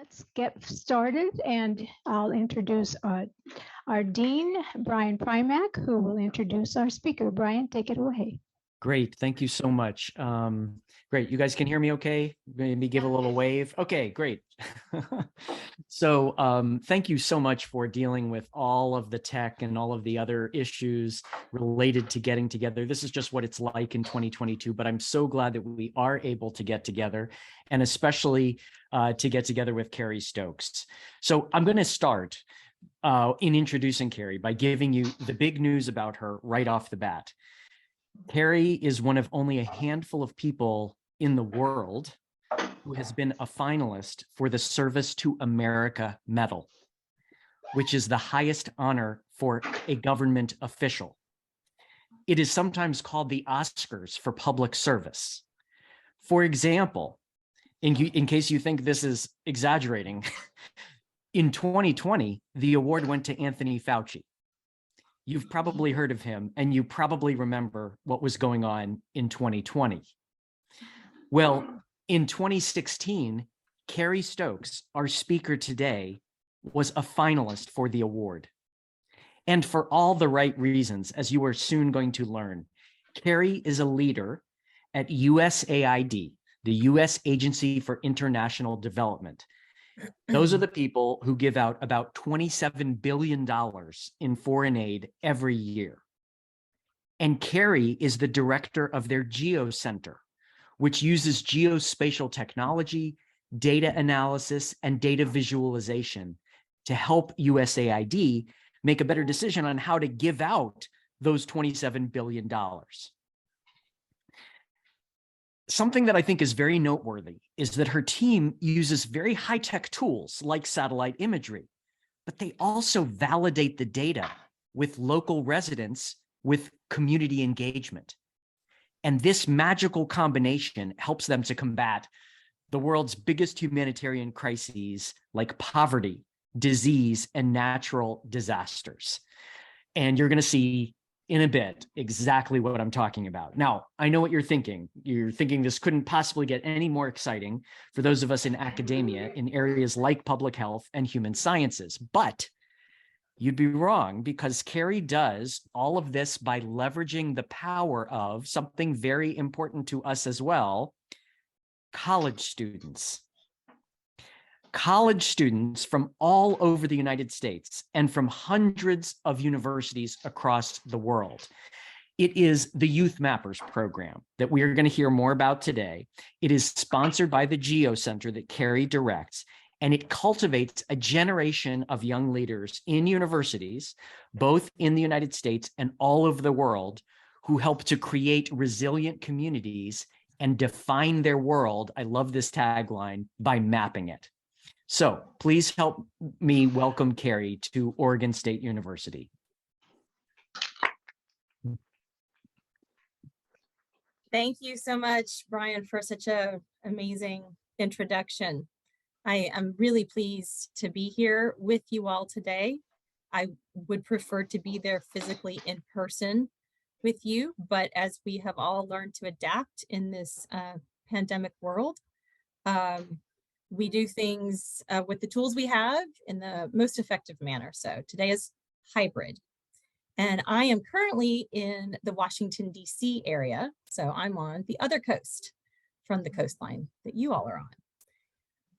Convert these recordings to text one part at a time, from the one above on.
Let's get started, and I'll introduce our Dean, Brian Primack, who will introduce our speaker. Brian, take it away. Great, thank you so much. Great, you guys can hear me okay? Maybe give a little wave. Okay, great. So thank you so much for dealing with all of the tech and all of the other issues related to getting together. This is just what it's like in 2022, but I'm so glad that we are able to get together, and especially to get together with Carrie Stokes. So I'm going to start in introducing Carrie by giving you the big news about her right off the bat. Carrie is one of only a handful of people in the world who has been a finalist for the Service to America Medal, which is the highest honor for a government official. It is sometimes called the Oscars for public service. For example, in case you think this is exaggerating, in 2020, the award went to Anthony Fauci. You've probably heard of him, and you probably remember what was going on in 2020. Well, in 2016, Carrie Stokes, our speaker today, was a finalist for the award. And for all the right reasons, as you are soon going to learn. Carrie is a leader at USAID, the U.S. Agency for International Development. Those are the people who give out about $27 billion in foreign aid every year. And Carrie is the director of their GeoCenter, which uses geospatial technology, data analysis, and data visualization to help USAID make a better decision on how to give out those $27 billion. Something that I think is very noteworthy is that her team uses very high-tech tools like satellite imagery, but they also validate the data with local residents with community engagement. And this magical combination helps them to combat the world's biggest humanitarian crises like poverty, disease, and natural disasters. And you're going to see in a bit exactly what I'm talking about. Now, I know what you're thinking. You're thinking this couldn't possibly get any more exciting for those of us in academia in areas like public health and human sciences, but you'd be wrong, because Carrie does all of this by leveraging the power of something very important to us as well, college students. College students from all over the United States and from hundreds of universities across the world. It is the YouthMappers program that we are going to hear more about today. It is sponsored by the GeoCenter that Carrie directs, and it cultivates a generation of young leaders in universities, both in the United States and all over the world, who help to create resilient communities and define their world, I love this tagline, by mapping it. So please help me welcome Carrie to Oregon State University. Thank you so much, Brian, for such an amazing introduction. I am really pleased to be here with you all today. I would prefer to be there physically in person with you, but as we have all learned to adapt in this pandemic world, we do things with the tools we have in the most effective manner. So today is hybrid. And I am currently in the Washington, D.C. area. So I'm on the other coast from the coastline that you all are on.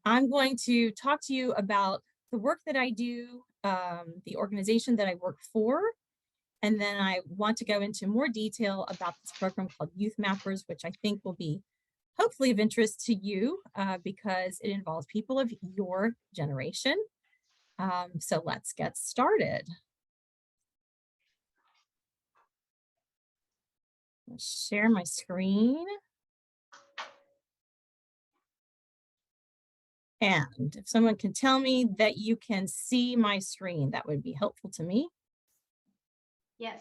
I'm going to talk to you about the work that I do, the organization that I work for, and then I want to go into more detail about this program called YouthMappers, which I think will be hopefully of interest to you because it involves people of your generation. So let's get started. I'll share my screen. And if someone can tell me that you can see my screen, that would be helpful to me. Yes.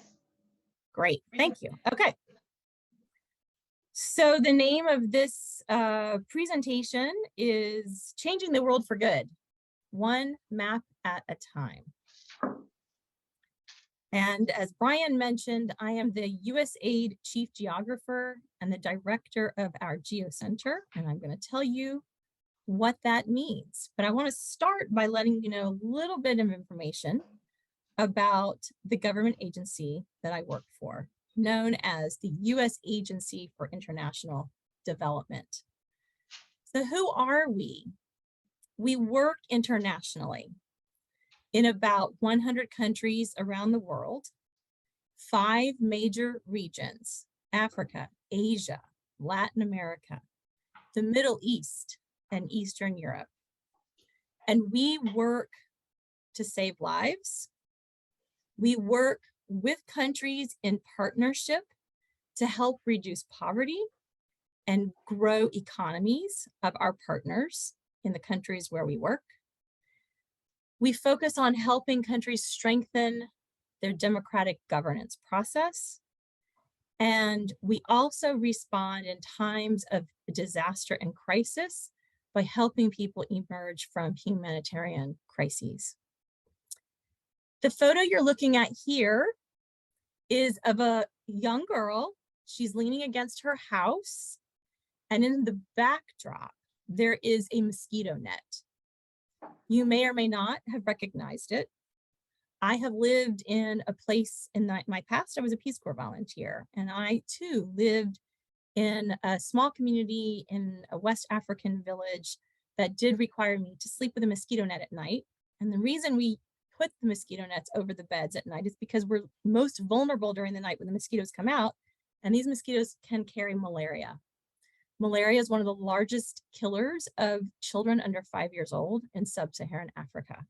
Great, thank you. Okay. So the name of this presentation is Changing the World for Good, One Map at a Time. And as Brian mentioned, I am the USAID Chief Geographer and the Director of our GeoCenter, and I'm going to tell you what that means. But I want to start by letting you know a little bit of information about the government agency that I work for, known as the U.S. Agency for International Development. So who are we? We work internationally in about 100 countries around the world, 5 major regions: Africa, Asia, Latin America, the Middle East, and Eastern Europe. And we work to save lives. We work with countries in partnership to help reduce poverty and grow economies of our partners in the countries where we work. We focus on helping countries strengthen their democratic governance process. And we also respond in times of disaster and crisis by helping people emerge from humanitarian crises. The photo you're looking at here is of a young girl. She's leaning against her house, and in the backdrop, there is a mosquito net. You may or may not have recognized it. I have lived in a place in my past. I was a Peace Corps volunteer, and I too lived in a small community in a West African village that did require me to sleep with a mosquito net at night. And the reason we put the mosquito nets over the beds at night is because we're most vulnerable during the night when the mosquitoes come out, and these mosquitoes can carry malaria. Malaria is one of the largest killers of children under 5 years old in sub-Saharan Africa.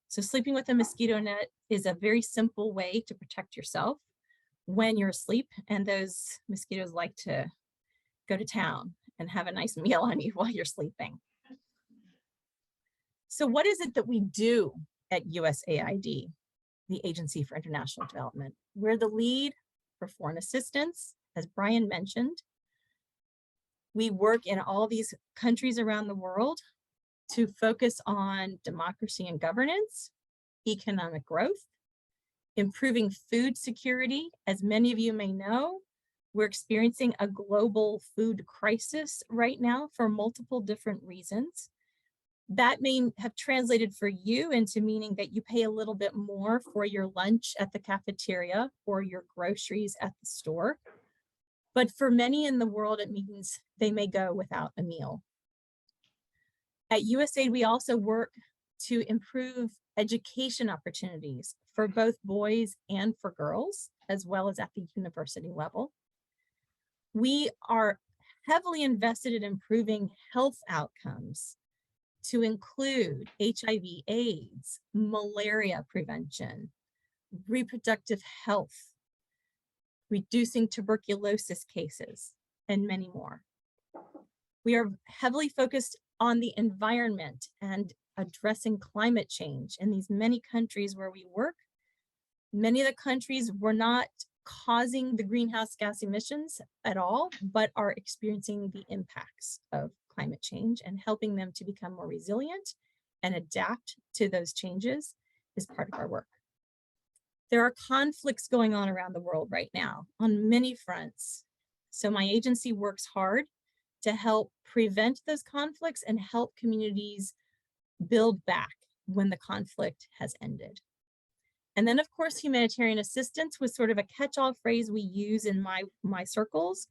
So sleeping with a mosquito net is a very simple way to protect yourself when you're asleep, and those mosquitoes like to go to town and have a nice meal on you while you're sleeping. So what is it that we do at USAID, the Agency for International Development? We're the lead for foreign assistance, as Brian mentioned. We work in all these countries around the world to focus on democracy and governance, economic growth, improving food security. As many of you may know, we're experiencing a global food crisis right now for multiple different reasons. That may have translated for you into meaning that you pay a little bit more for your lunch at the cafeteria or your groceries at the store. But for many in the world, it means they may go without a meal. At USAID, we also work to improve education opportunities for both boys and for girls, as well as at the university level. We are heavily invested in improving health outcomes to include HIV/AIDS, malaria prevention, reproductive health, reducing tuberculosis cases, and many more. We are heavily focused on the environment and addressing climate change in these many countries where we work. Many of the countries were not causing the greenhouse gas emissions at all, but are experiencing the impacts of climate change, and helping them to become more resilient and adapt to those changes is part of our work. There are conflicts going on around the world right now on many fronts. So my agency works hard to help prevent those conflicts and help communities build back when the conflict has ended. And then, of course, humanitarian assistance was sort of a catch-all phrase we use in my circles,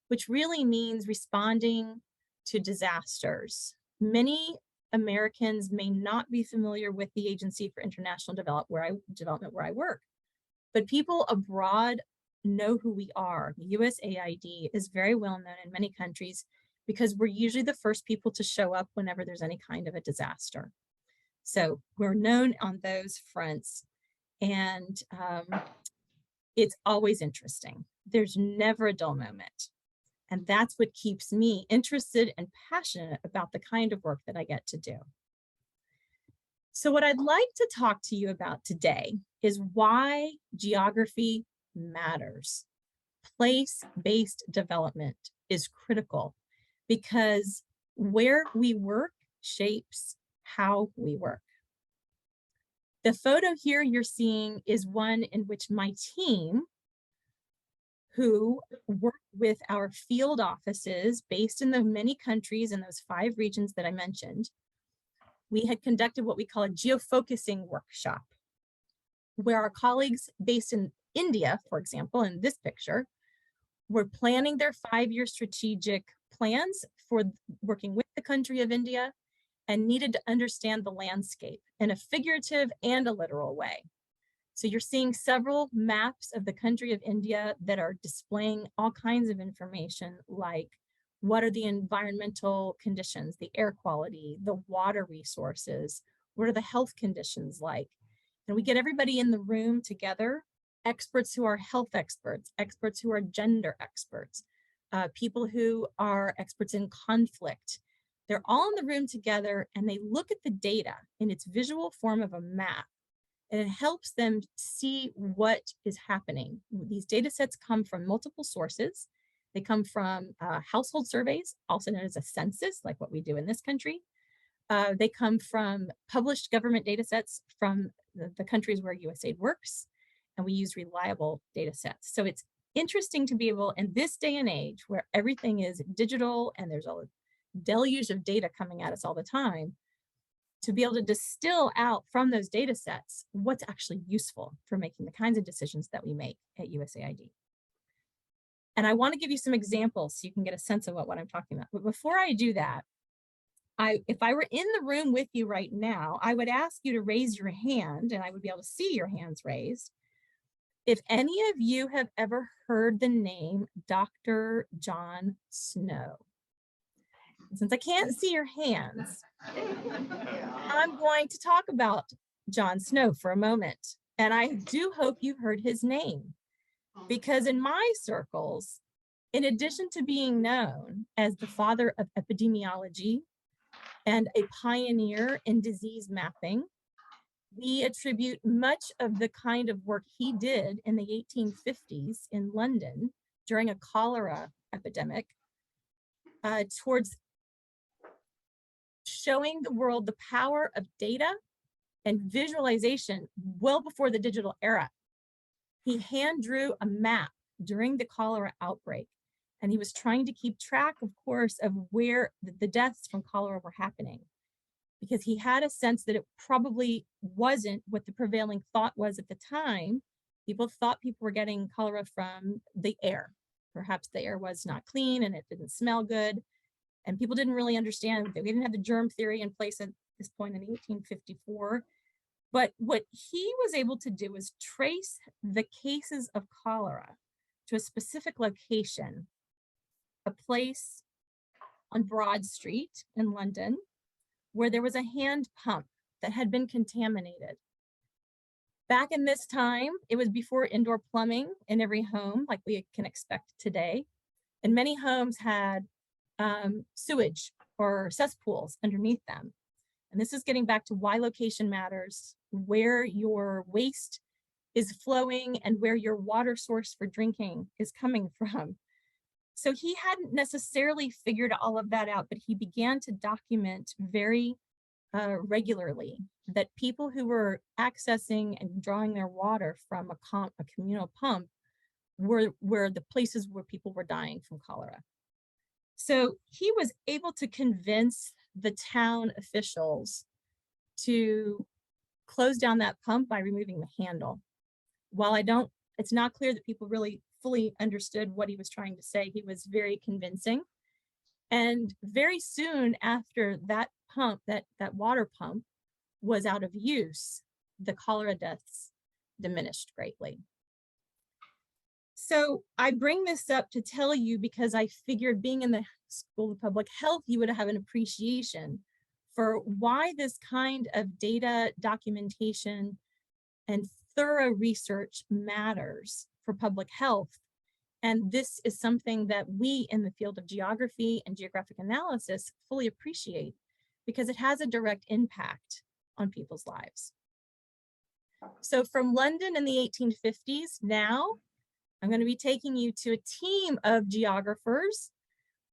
which really means responding to disasters. Many Americans may not be familiar with the Agency for International Development where I work, but people abroad know who we are. The USAID is very well known in many countries because we're usually the first people to show up whenever there's any kind of a disaster. So we're known on those fronts, and it's always interesting. There's never a dull moment. And that's what keeps me interested and passionate about the kind of work that I get to do. So what I'd like to talk to you about today is why geography matters. Place-based development is critical because where we work shapes how we work. The photo here you're seeing is one in which my team, who work with our field offices based in the many countries in those 5 regions that I mentioned. We had conducted what we call a geofocusing workshop, where our colleagues based in India, for example, in this picture, were planning their 5-year strategic plans for working with the country of India and needed to understand the landscape in a figurative and a literal way. So you're seeing several maps of the country of India that are displaying all kinds of information, like what are the environmental conditions, the air quality, the water resources, what are the health conditions like? And we get everybody in the room together, experts who are health experts, experts who are gender experts, people who are experts in conflict. They're all in the room together and they look at the data in its visual form of a map. And it helps them see what is happening. These data sets come from multiple sources. They come from household surveys, also known as a census, like what we do in this country. They come from published government data sets from the countries where USAID works, and we use reliable data sets. So it's interesting to be able, in this day and age where everything is digital and there's a deluge of data coming at us all the time, to be able to distill out from those data sets what's actually useful for making the kinds of decisions that we make at USAID. And I want to give you some examples so you can get a sense of what I'm talking about. But before I do that, if I were in the room with you right now, I would ask you to raise your hand and I would be able to see your hands raised. If any of you have ever heard the name Dr. John Snow. Since I can't see your hands, I'm going to talk about John Snow for a moment. And I do hope you've heard his name, because in my circles, in addition to being known as the father of epidemiology and a pioneer in disease mapping, we attribute much of the kind of work he did in the 1850s in London during a cholera epidemic towards showing the world the power of data and visualization well before the digital era. He hand drew a map during the cholera outbreak, and he was trying to keep track, of course, of where the deaths from cholera were happening, because he had a sense that it probably wasn't what the prevailing thought was at the time. People thought people were getting cholera from the air. Perhaps the air was not clean and it didn't smell good. And people didn't really understand that we didn't have the germ theory in place at this point in 1854. But what he was able to do is trace the cases of cholera to a specific location, a place on Broad Street in London, where there was a hand pump that had been contaminated. Back in this time, it was before indoor plumbing in every home, like we can expect today. And many homes had sewage or cesspools underneath them. And this is getting back to why location matters, where your waste is flowing and where your water source for drinking is coming from. So he hadn't necessarily figured all of that out, but he began to document very regularly that people who were accessing and drawing their water from a communal pump were the places where people were dying from cholera. So he was able to convince the town officials to close down that pump by removing the handle. While it's not clear that people really fully understood what he was trying to say, he was very convincing. And very soon after that pump, that water pump was out of use, the cholera deaths diminished greatly. So I bring this up to tell you because I figured, being in the School of Public Health, you would have an appreciation for why this kind of data documentation and thorough research matters for public health. And this is something that we in the field of geography and geographic analysis fully appreciate, because it has a direct impact on people's lives. So from London in the 1850s, now I'm going to be taking you to a team of geographers.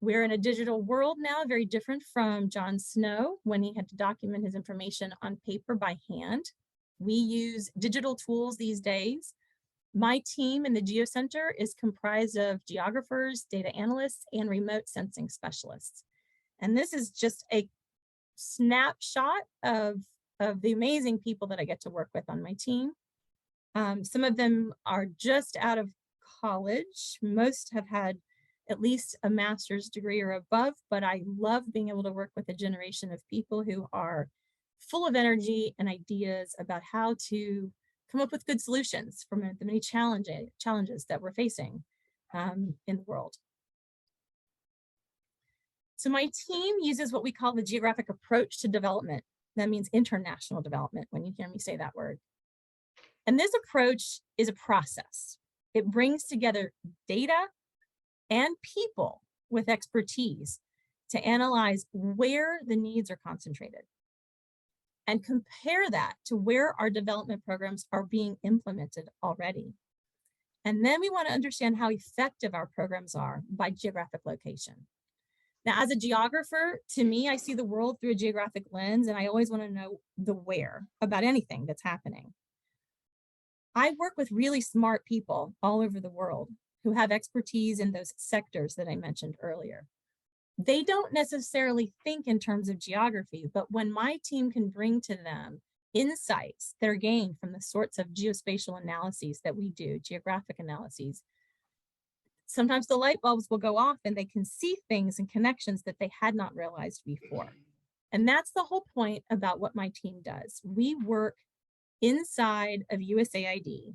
We're in a digital world now, very different from John Snow when he had to document his information on paper by hand. We use digital tools these days. My team in the GeoCenter is comprised of geographers, data analysts, and remote sensing specialists. And this is just a snapshot of the amazing people that I get to work with on my team. Some of them are just out of college. Most have had at least a master's degree or above, but I love being able to work with a generation of people who are full of energy and ideas about how to come up with good solutions for the many challenges that we're facing in the world. So my team uses what we call the geographic approach to development. That means international development when you hear me say that word. And this approach is a process. It brings together data and people with expertise to analyze where the needs are concentrated and compare that to where our development programs are being implemented already. And then we want to understand how effective our programs are by geographic location. Now, as a geographer, to me, I see the world through a geographic lens, and I always want to know the where about anything that's happening. I work with really smart people all over the world who have expertise in those sectors that I mentioned earlier. They don't necessarily think in terms of geography, but when my team can bring to them insights that are gained from the sorts of geospatial analyses that we do, geographic analyses, sometimes the light bulbs will go off and they can see things and connections that they had not realized before. And that's the whole point about what my team does. We work inside of USAID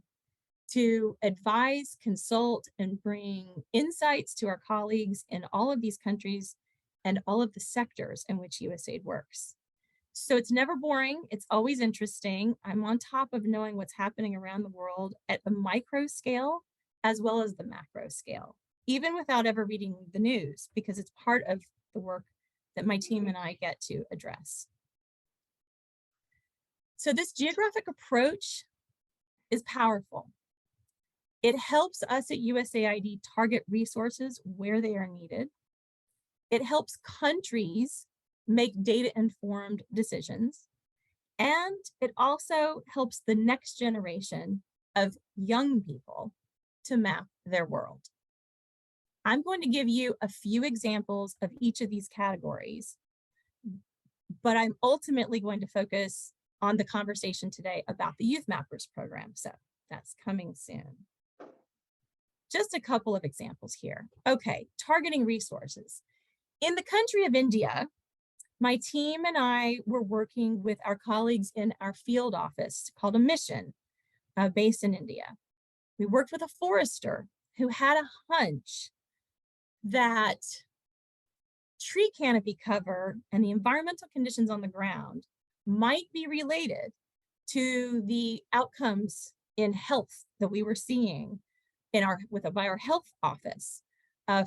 to advise, consult, and bring insights to our colleagues in all of these countries and all of the sectors in which USAID works. So it's never boring, it's always interesting. I'm on top of knowing what's happening around the world at the micro scale as well as the macro scale, even without ever reading the news, because it's part of the work that my team and I get to address. So this geographic approach is powerful. It helps us at USAID target resources where they are needed. It helps countries make data-informed decisions. And it also helps the next generation of young people to map their world. I'm going to give you a few examples of each of these categories, but I'm ultimately going to focus on the conversation today about the YouthMappers program. So that's coming soon. Just a couple of examples here. Okay, targeting resources. In the country of India, my team and I were working with our colleagues in our field office called a mission based in India. We worked with a forester who had a hunch that tree canopy cover and the environmental conditions on the ground might be related to the outcomes in health that we were seeing by our health office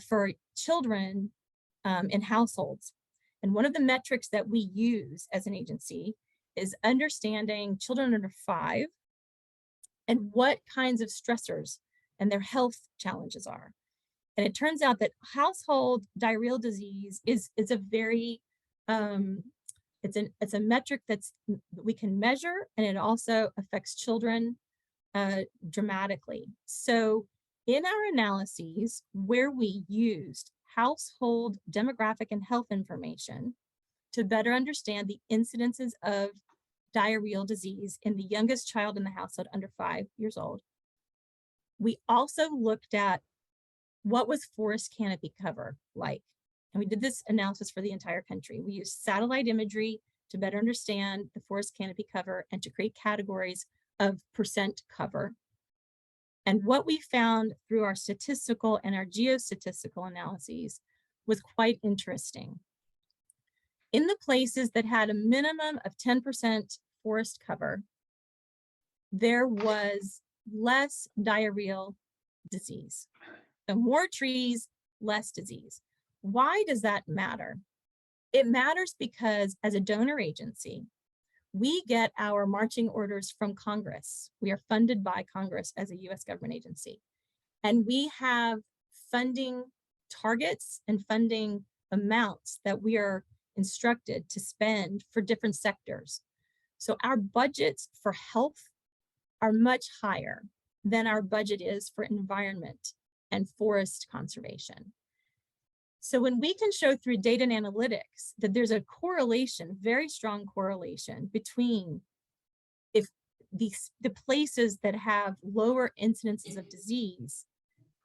for children in households. And one of the metrics that we use as an agency is understanding children under 5 and what kinds of stressors and their health challenges are. And it turns out that household diarrheal disease is a very, it's a metric that we can measure, and it also affects children dramatically. So in our analyses where we used household demographic and health information to better understand the incidences of diarrheal disease in the youngest child in the household under 5 years old, we also looked at what was forest canopy cover like. And we did this analysis for the entire country. We used satellite imagery to better understand the forest canopy cover and to create categories of percent cover. And what we found through our statistical and our geostatistical analyses was quite interesting. In the places that had a minimum of 10% forest cover, there was less diarrheal disease. So more trees, less disease. Why does that matter? It matters because as a donor agency, we get our marching orders from Congress. We are funded by Congress as a US government agency. And we have funding targets and funding amounts that we are instructed to spend for different sectors. So our budgets for health are much higher than our budget is for environment and forest conservation. So when we can show through data and analytics that there's a correlation, very strong correlation between if the places that have lower incidences of disease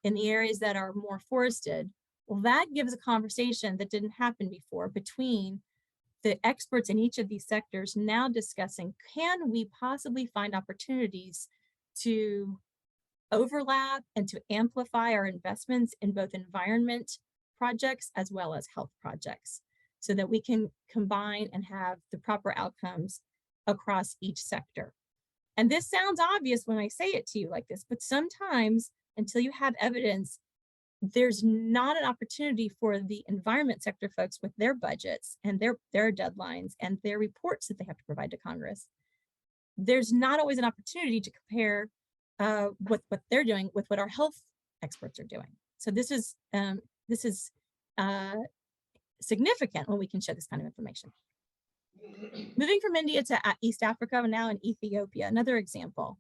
in the areas that are more forested, well, that gives a conversation that didn't happen before between the experts in each of these sectors now discussing, can we possibly find opportunities to overlap and to amplify our investments in both environment projects as well as health projects so that we can combine and have the proper outcomes across each sector. And this sounds obvious when I say it to you like this, but sometimes until you have evidence, there's not an opportunity for the environment sector folks with their budgets and their deadlines and their reports that they have to provide to Congress. There's not always an opportunity to compare what they're doing with what our health experts are doing. So this is significant when we can show this kind of information. Moving from India to East Africa, now in Ethiopia, another example.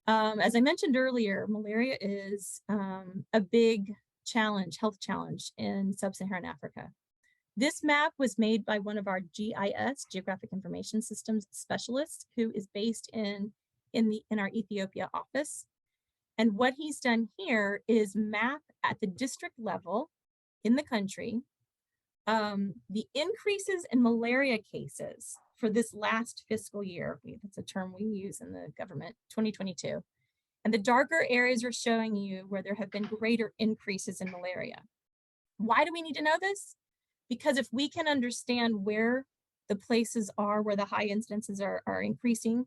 As I mentioned earlier, malaria is a big challenge, health challenge in sub-Saharan Africa. This map was made by one of our GIS, Geographic Information Systems specialists, who is based in our Ethiopia office. And what he's done here is map at the district level in the country the increases in malaria cases for this last fiscal year. That's a term we use in the government, 2022. And the darker areas are showing you where there have been greater increases in malaria. Why do we need to know this? Because if we can understand where the places are where the high incidences are increasing,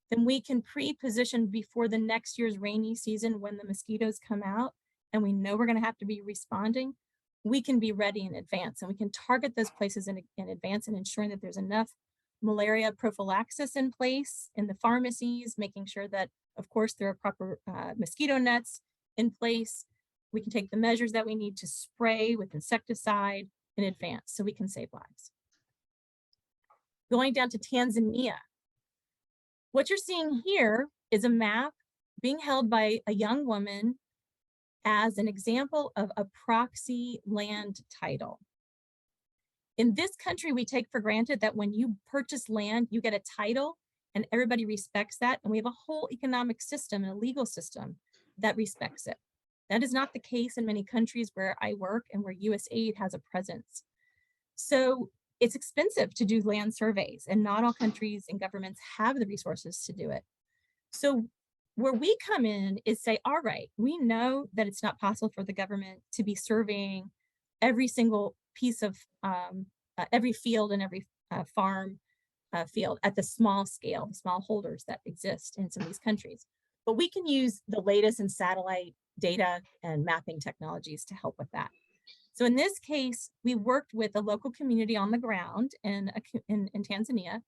then we can pre-position before the next year's rainy season when the mosquitoes come out and we know we're going to have to be responding, we can be ready in advance and we can target those places in advance and ensuring that there's enough malaria prophylaxis in place in the pharmacies, making sure that, of course, there are proper mosquito nets in place. We can take the measures that we need to spray with insecticide in advance so we can save lives. Going down to Tanzania. What you're seeing here is a map being held by a young woman as an example of a proxy land title. In this country, we take for granted that when you purchase land, you get a title and everybody respects that. And we have a whole economic system and a legal system that respects it. That is not the case in many countries where I work and where USAID has a presence. So it's expensive to do land surveys and not all countries and governments have the resources to do it. So where we come in is say, all right, we know that it's not possible for the government to be surveying every single piece of every field and every farm field at the small scale, the small holders that exist in some of these countries. But we can use the latest in satellite data and mapping technologies to help with that. So in this case, we worked with a local community on the ground in Tanzania.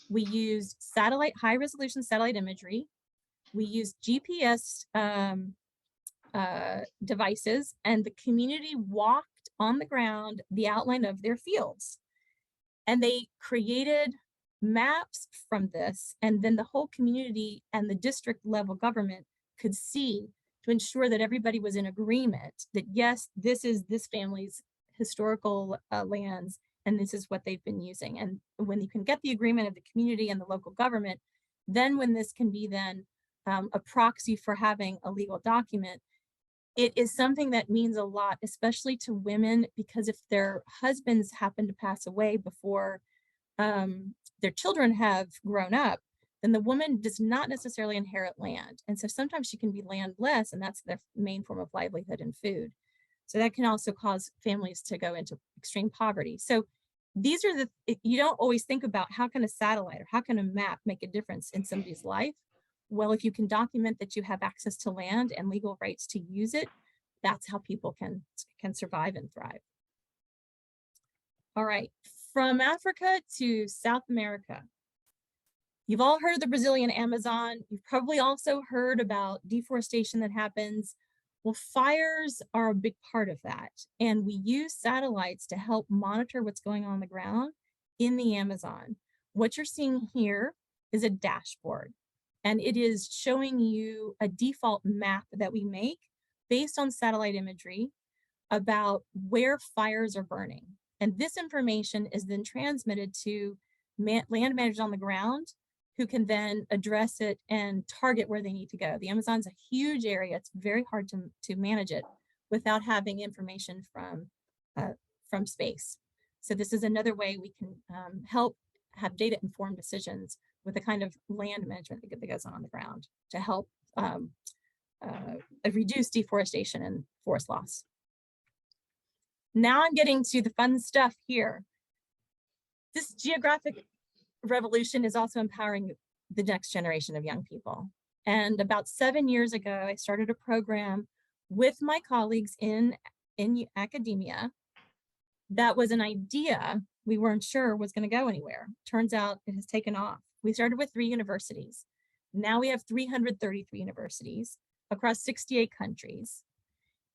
We used high resolution satellite imagery. We used GPS devices, and the community walked on the ground the outline of their fields. And they created maps from this, and then the whole community and the district level government could see to ensure that everybody was in agreement that yes, this is this family's historical lands, and this is what they've been using. And when you can get the agreement of the community and the local government, then when this can be then a proxy for having a legal document, it is something that means a lot, especially to women, because if their husbands happen to pass away before their children have grown up, then the woman does not necessarily inherit land. And so sometimes she can be landless, and that's their main form of livelihood and food. So that can also cause families to go into extreme poverty. So these are you don't always think about how can a satellite or how can a map make a difference in somebody's life. Well, if you can document that you have access to land and legal rights to use it, that's how people can survive and thrive. All right, from Africa to South America. You've all heard of the Brazilian Amazon. You've probably also heard about deforestation that happens. Well, fires are a big part of that. And we use satellites to help monitor what's going on the ground in the Amazon. What you're seeing here is a dashboard. And it is showing you a default map that we make based on satellite imagery about where fires are burning. And this information is then transmitted to land managers on the ground who can then address it and target where they need to go. The Amazon's a huge area. It's very hard to manage it without having information from space. So this is another way we can help have data-informed decisions with the kind of land management that goes on the ground to help reduce deforestation and forest loss. Now I'm getting to the fun stuff here. This geographic revolution is also empowering the next generation of young people. And about 7 years ago, I started a program with my colleagues in academia that was an idea we weren't sure was going to go anywhere. Turns out it has taken off. We started with 3 universities. Now we have 333 universities across 68 countries.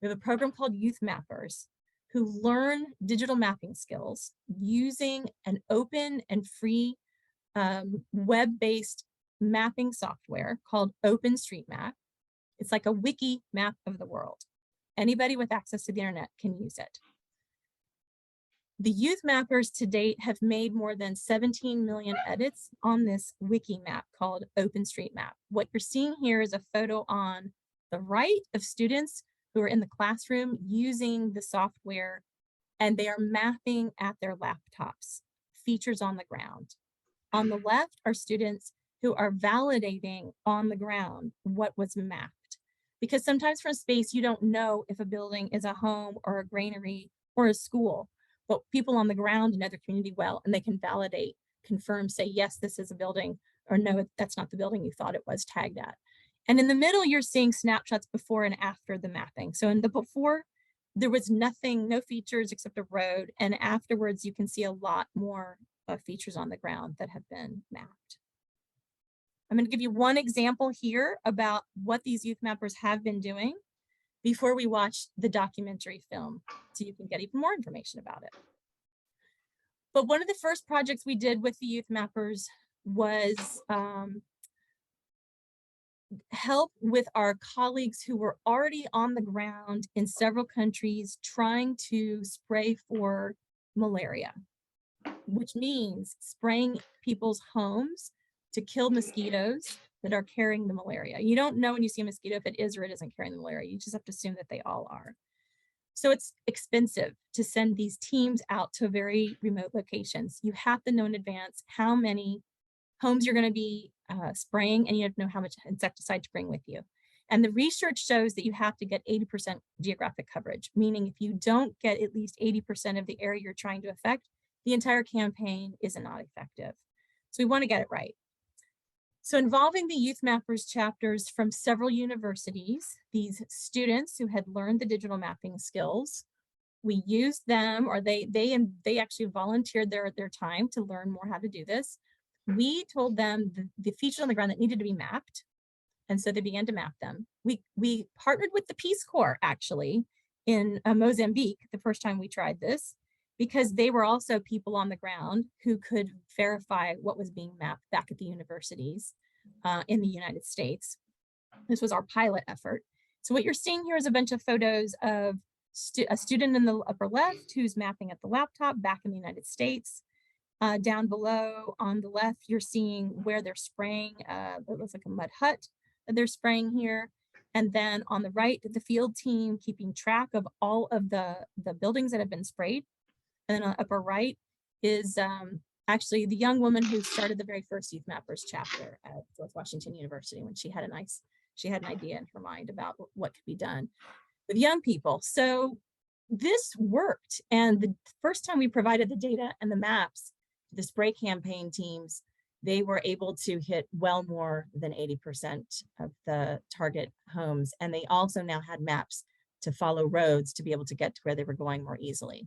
We have a program called YouthMappers, who learn digital mapping skills using an open and free web-based mapping software called OpenStreetMap. It's like a wiki map of the world. Anybody with access to the internet can use it. The YouthMappers to date have made more than 17 million edits on this wiki map called OpenStreetMap. What you're seeing here is a photo on the right of students who are in the classroom using the software, and they are mapping at their laptops, features on the ground. On the left are students who are validating on the ground what was mapped. Because sometimes from space, you don't know if a building is a home or a granary or a school, but people on the ground know their community well, and they can validate, confirm, say, yes, this is a building, or no, that's not the building you thought it was tagged at. And in the middle, you're seeing snapshots before and after the mapping. So in the before, there was nothing, no features except a road. And afterwards, you can see a lot more features on the ground that have been mapped. I'm going to give you one example here about what these YouthMappers have been doing before we watch the documentary film, so you can get even more information about it. But one of the first projects we did with the YouthMappers was help with our colleagues who were already on the ground in several countries trying to spray for malaria, which means spraying people's homes to kill mosquitoes that are carrying the malaria. You don't know when you see a mosquito if it is or it isn't carrying the malaria. You just have to assume that they all are. So it's expensive to send these teams out to very remote locations. You have to know in advance how many homes you're going to be spraying, and you have to know how much insecticide to bring with you. And the research shows that you have to get 80% geographic coverage, meaning if you don't get at least 80% of the area you're trying to affect, the entire campaign is not effective. So we want to get it right. So involving the YouthMappers chapters from several universities, these students who had learned the digital mapping skills, we used them, or they actually volunteered their time to learn more how to do this. We told them the features on the ground that needed to be mapped, and so they began to map them. We partnered with the Peace Corps actually in Mozambique the first time we tried this, because they were also people on the ground who could verify what was being mapped back at the universities in the United States. This was our pilot effort. So what you're seeing here is a bunch of photos of a student in the upper left who's mapping at the laptop back in the United States. Down below on the left, you're seeing where they're spraying. It looks like a mud hut that they're spraying here. And then on the right, the field team keeping track of all of the buildings that have been sprayed. And then on the upper right is actually the young woman who started the very first YouthMappers chapter at George Washington University, when she had an idea in her mind about what could be done with young people. So this worked. And the first time we provided the data and the maps, the spray campaign teams, they were able to hit well more than 80% of the target homes. And they also now had maps to follow roads to be able to get to where they were going more easily.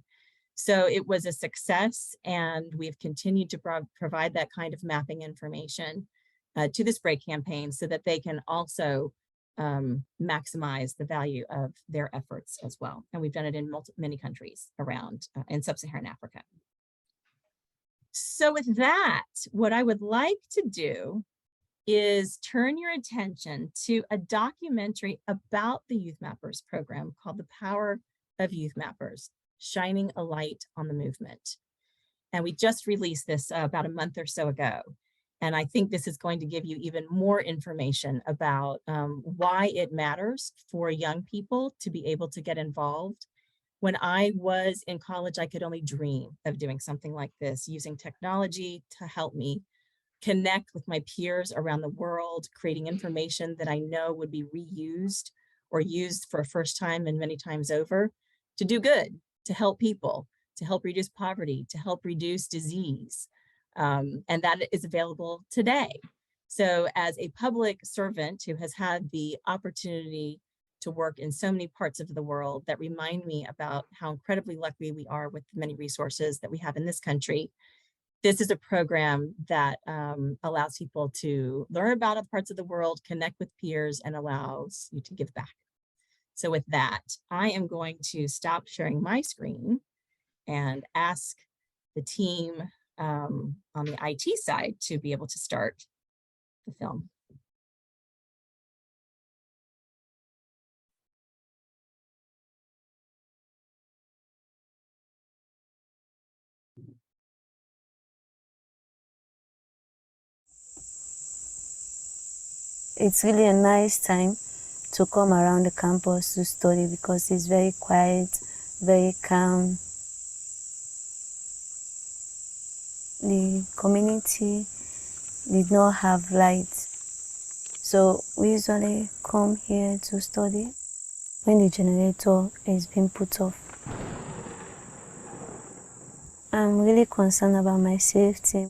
So it was a success, and we've continued to provide that kind of mapping information to the spray campaign so that they can also maximize the value of their efforts as well. And we've done it in many countries around in sub-Saharan Africa. So with that, what I would like to do is turn your attention to a documentary about the YouthMappers program called The Power of YouthMappers, Shining a Light on the Movement. And we just released this about a month or so ago. And I think this is going to give you even more information about why it matters for young people to be able to get involved. When I was in college, I could only dream of doing something like this, using technology to help me connect with my peers around the world, creating information that I know would be reused or used for a first time and many times over to do good, to help people, to help reduce poverty, to help reduce disease. And that is available today. So as a public servant who has had the opportunity to work in so many parts of the world that remind me about how incredibly lucky we are with the many resources that we have in this country, this is a program that allows people to learn about other parts of the world, connect with peers, and allows you to give back. So with that, I am going to stop sharing my screen and ask the team on the IT side to be able to start the film. It's really a nice time to come around the campus to study because it's very quiet, very calm. The community did not have lights, so we usually come here to study when the generator is being put off. I'm really concerned about my safety.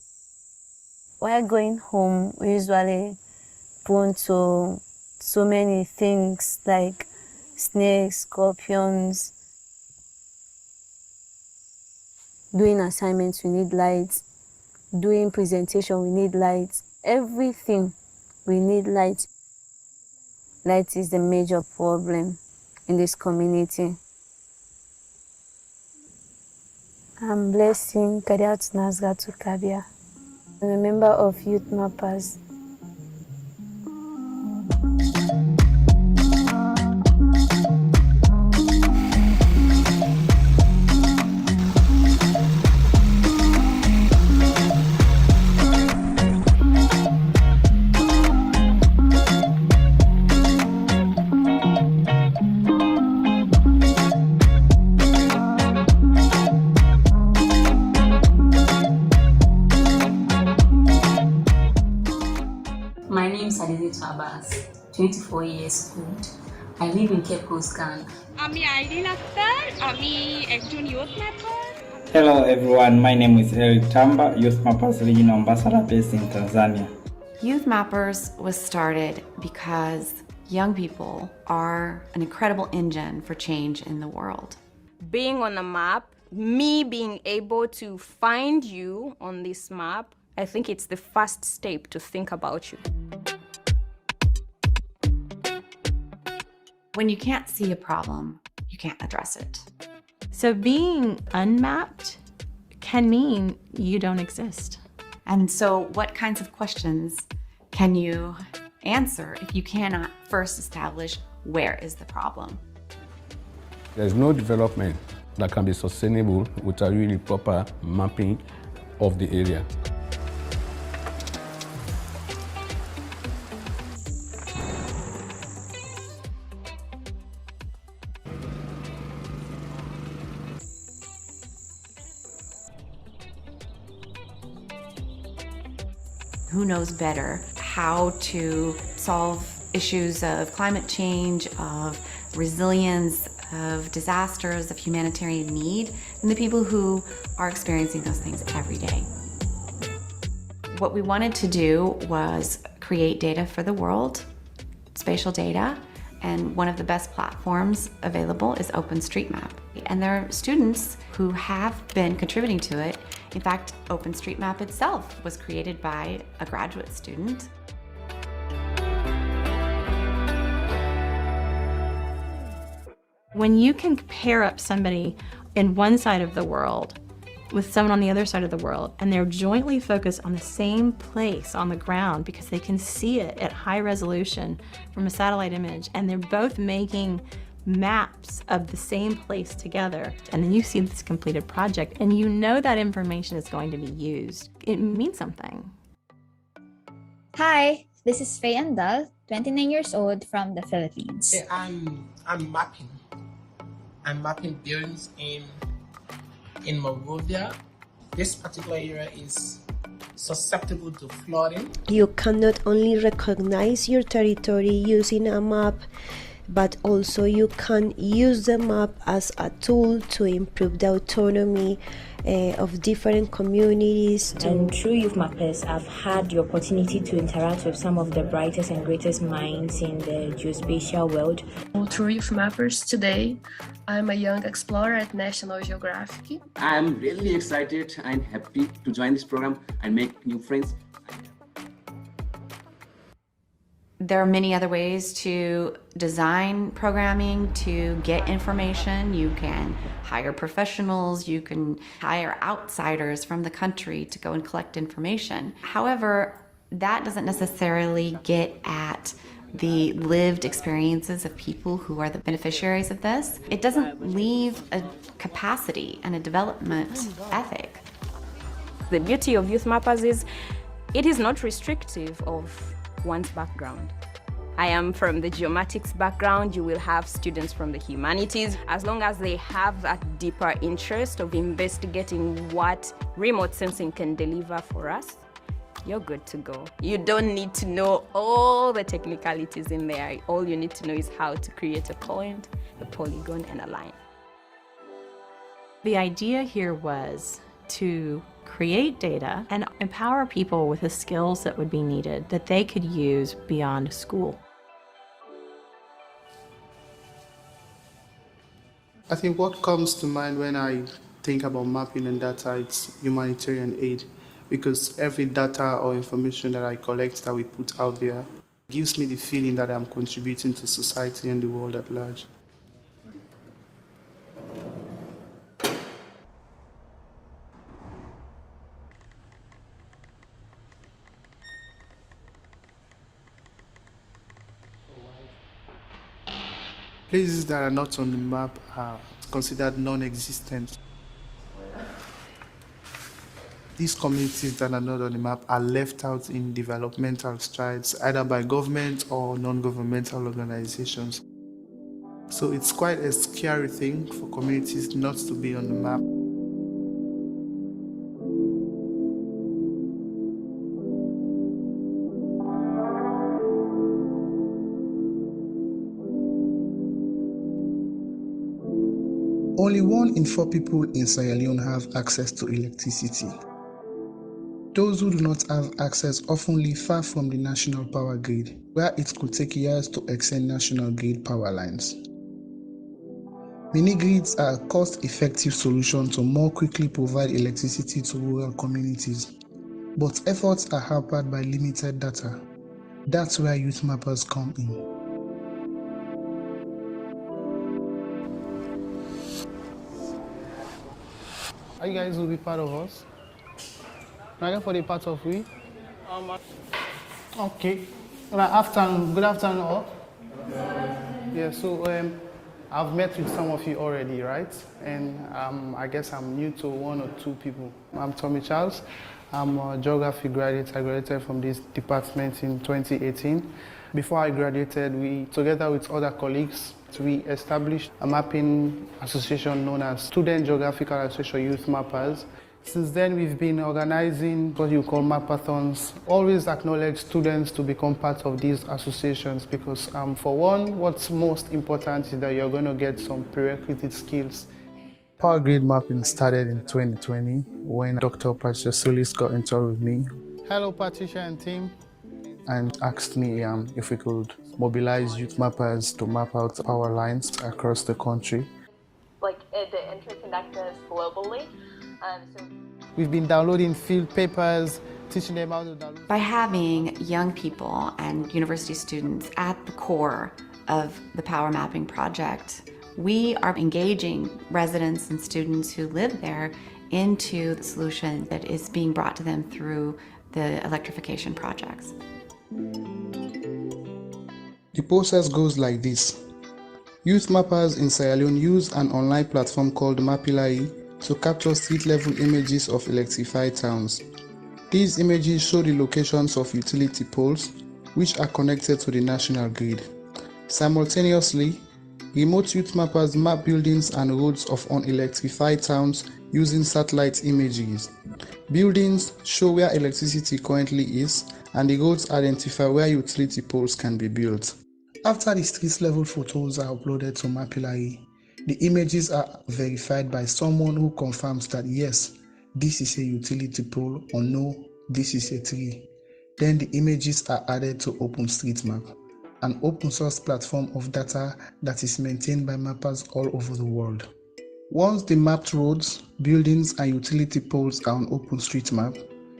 While going home, we usually prone to so many things like snakes, scorpions. Doing assignments, we need lights. Doing presentation, we need lights. Everything, we need lights. Light is the major problem in this community. I'm Blessing Kadiat Nazgatu Kabia. I'm a member of YouthMappers. My name is Aditi Abbas, 24 years old. I live in Cape Coast, Ghana. আমি আইরিন আক্তার, আমি একজন youth ম্যাপার। Hello everyone, my name is Eric Tamba, YouthMappers Regional Ambassador based in Tanzania. YouthMappers was started because young people are an incredible engine for change in the world. Being on a map, me being able to find you on this map, I think it's the first step to think about you. When you can't see a problem, you can't address it. So being unmapped can mean you don't exist. And so what kinds of questions can you answer if you cannot first establish where is the problem? There's no development that can be sustainable without really proper mapping of the area. Who knows better how to solve issues of climate change, of resilience, of disasters, of humanitarian need, than the people who are experiencing those things every day. What we wanted to do was create data for the world, spatial data, and one of the best platforms available is OpenStreetMap. And there are students who have been contributing to it. In fact, OpenStreetMap itself was created by a graduate student. When you can pair up somebody in one side of the world with someone on the other side of the world, and they're jointly focused on the same place on the ground because they can see it at high resolution from a satellite image, and they're both making maps of the same place together. And then you see this completed project, and you know that information is going to be used. It means something. Hi, this is Faye Andal, 29 years old from the Philippines. I'm mapping. I'm mapping buildings in Monrovia. This particular area is susceptible to flooding. You can not only recognize your territory using a map, but also you can use the map as a tool to improve the autonomy of different communities. And through YouthMappers, I've had the opportunity to interact with some of the brightest and greatest minds in the geospatial world. Through YouthMappers today, I'm a young explorer at National Geographic. I'm really excited and happy to join this program and make new friends. There are many other ways to design programming, to get information. You can hire professionals, you can hire outsiders from the country to go and collect information. However, that doesn't necessarily get at the lived experiences of people who are the beneficiaries of this. It doesn't leave a capacity and a development ethic. The beauty of YouthMappers is it is not restrictive of one's background. I am from the geomatics background. You will have students from the humanities. As long as they have that deeper interest of investigating what remote sensing can deliver for us, you're good to go. You don't need to know all the technicalities in there. All you need to know is how to create a point, a polygon, and a line. The idea here was to create data and empower people with the skills that would be needed that they could use beyond school. I think what comes to mind when I think about mapping and data, it's humanitarian aid, because every data or information that I collect that we put out there gives me the feeling that I'm contributing to society and the world at large. Places that are not on the map are considered non-existent. These communities that are not on the map are left out in developmental strides, either by government or non-governmental organizations. So it's quite a scary thing for communities not to be on the map. Only 1 in 4 people in Sierra Leone have access to electricity. Those who do not have access often live far from the national power grid, where it could take years to extend national grid power lines. Mini-grids are a cost-effective solution to more quickly provide electricity to rural communities, but efforts are hampered by limited data. That's where YouthMappers come in. Are you guys will be part of us? Can I for the part of we? Okay. Good afternoon all. Yeah, so I've met with some of you already, right? And I guess I'm new to 1 or 2 people. I'm Tommy Charles. I'm a geography graduate. I graduated from this department in 2018. Before I graduated, we, together with other colleagues, we established a mapping association known as Student Geographical Association YouthMappers. Since then, we've been organizing what you call mapathons. Always acknowledge students to become part of these associations because, for one, what's most important is that you're going to get some prerequisite skills. Power grid mapping started in 2020 when Dr. Patricia Solis got in touch with me. Hello, Patricia and team. And asked me if we could mobilize YouthMappers to map out our lines across the country. Like the interconnectedness globally. So we've been downloading field papers, teaching them how to download. By having young people and university students at the core of the Power Mapping Project, we are engaging residents and students who live there into the solution that is being brought to them through the electrification projects. The process goes like this. YouthMappers in Sierra Leone use an online platform called Mapillary to capture street-level images of electrified towns. These images show the locations of utility poles, which are connected to the national grid. Simultaneously, remote YouthMappers map buildings and roads of unelectrified towns using satellite images. Buildings show where electricity currently is, and the roads identify where utility poles can be built. After the street-level photos are uploaded to Mapillary, the images are verified by someone who confirms that yes, this is a utility pole, or no, this is a tree. Then the images are added to OpenStreetMap, an open source platform of data that is maintained by mappers all over the world. Once the mapped roads, buildings, and utility poles are on OpenStreetMap,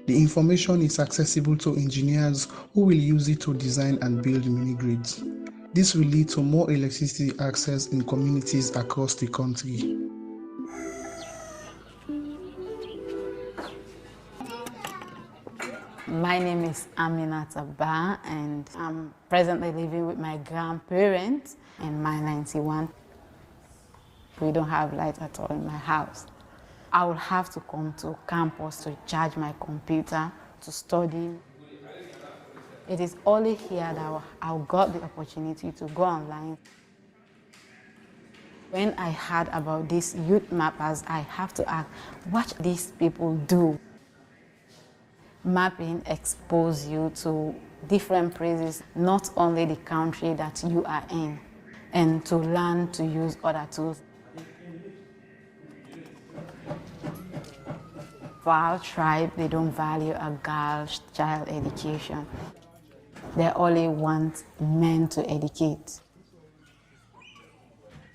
the information is accessible to engineers who will use it to design and build mini-grids. This will lead to more electricity access in communities across the country. My name is Aminat Abba, and I'm presently living with my grandparents in my 91. We don't have light at all in my house. I will have to come to campus to charge my computer to study. It is only here that I got the opportunity to go online. When I heard about these YouthMappers, I have to ask, what these people do? Mapping exposes you to different places, not only the country that you are in, and to learn to use other tools. For our tribe, they don't value a girl's child education. They only want men to educate.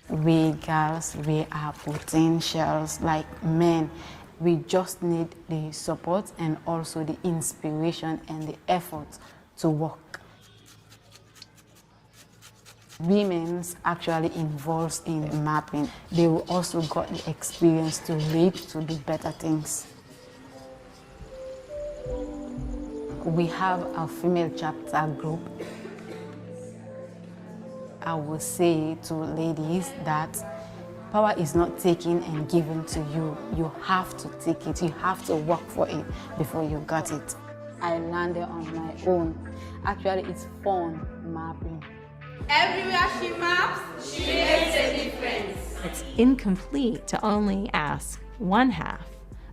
We girls, we are potentials like men. We just need the support and also the inspiration and the effort to work. Women actually involved in mapping. They will also got the experience to lead to do better things. We have a female chapter group. I will say to ladies that power is not taken and given to you. You have to take it. You have to work for it before you got it. I learned it on my own. Actually, it's fun mapping. Everywhere she maps, she makes a difference. It's incomplete to only ask one half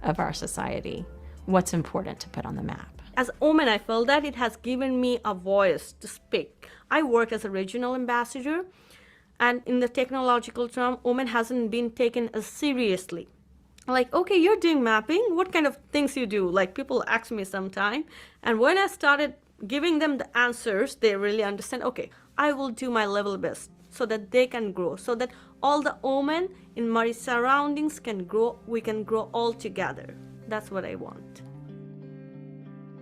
of our society what's important to put on the map. As a woman, I feel that it has given me a voice to speak. I work as a regional ambassador, and in the technological term, women hasn't been taken as seriously. Like, okay, you're doing mapping, what kind of things you do? Like, people ask me sometime, and when I started giving them the answers, they really understand, okay, I will do my level best so that they can grow, so that all the women in my surroundings can grow, we can grow all together. That's what I want.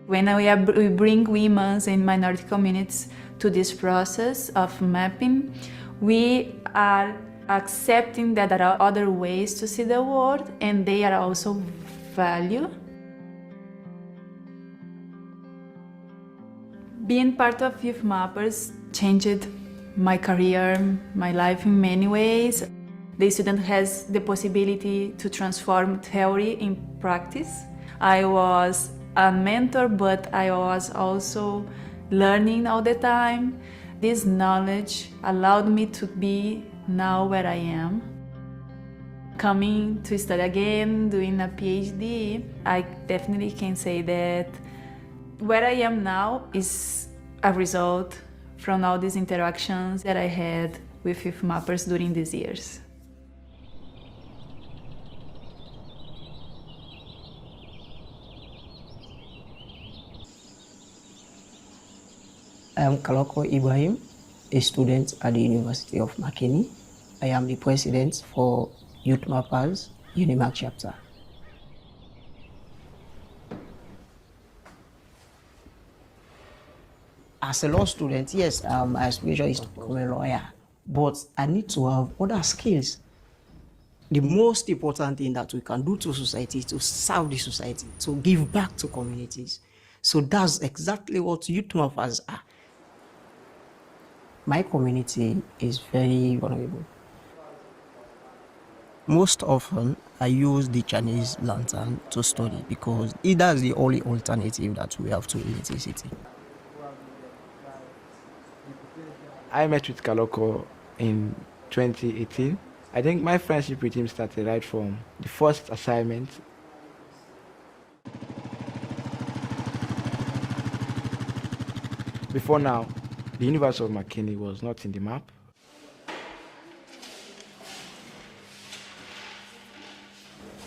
When we bring women and minority communities to this process of mapping, we are accepting that there are other ways to see the world and they are also valued. Being part of YouthMappers changed my career, my life in many ways. The student has the possibility to transform theory in practice. I was a mentor, but I was also learning all the time. This knowledge allowed me to be now where I am. Coming to study again, doing a PhD, I definitely can say that where I am now is a result from all these interactions that I had with YouthMappers during these years. I am Kaloko Ibrahim, a student at the University of Makeni. I am the president for YouthMappers UNIMAC chapter. As a law student, yes, my aspiration is to become a lawyer, but I need to have other skills The most important thing that we can do to society is to serve the society, to give back to communities. So that's exactly what YouthMappers are. My community is very vulnerable. Most often, I use the Chinese lantern to study because that's the only alternative that we have to electricity. I met with Kaloko in 2018. I think my friendship with him started right from the first assignment. Before now, the University of McKinney was not in the map.